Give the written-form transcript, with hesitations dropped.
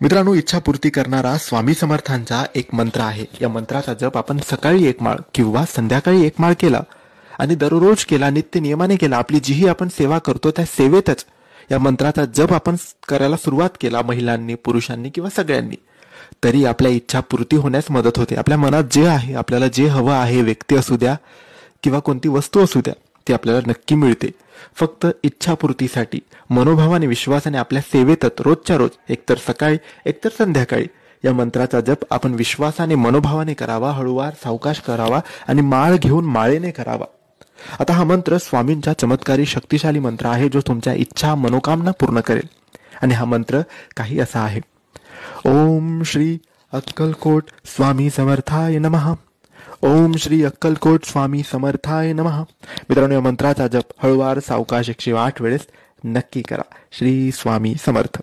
मित्रांनो, इच्छापूर्ती करणारा स्वामी समर्थांचा एक मंत्र आहे. या मंत्राचा जप आपण सकाळी एक माळ किंवा संध्याकाळी एक माळ केला आणि दररोज केला, नित्य नियमाने केला, आपली जीही आपण सेवा करतो त्या सेवेतच या मंत्राचा जप आपण करायला सुरुवात केला, महिलांनी, पुरुषांनी किंवा सगळ्यांनी, तरी आपल्या इच्छा पूर्ती होण्यास मदत होते. आपल्या मनात जे आहे, आपल्याला जे हवं आहे, व्यक्ती असू द्या किंवा कोणती वस्तू असू द्या, ती आपल्याला नक्की मिळते. फक्त इच्छापूर्तीसाठी मनोभावाने, विश्वासाने आपल्या सेवेतच रोजच्या रोज, एकतर सकाळी एकतर संध्याकाळी, या मंत्राचा जप आपण विश्वासाने, मनोभावाने करावा, हळूवार सावकाश करावा आणि माळ घेऊन माळेने करावा. आता हा मंत्र स्वामींचा चमत्कारी शक्तिशाली मंत्र आहे, जो तुमच्या इच्छा, मनोकामना पूर्ण करेल. आणि हा मंत्र काही असा आहे: ओम श्री अक्कलकोट स्वामी समर्थाय नमः. ओम श्री अक्कलकोट स्वामी समर्थाय नमः. मित्रांनो, या मंत्राचा जप हळूवार सावकाश 108 वेळेस नक्की करा. श्री स्वामी समर्थ.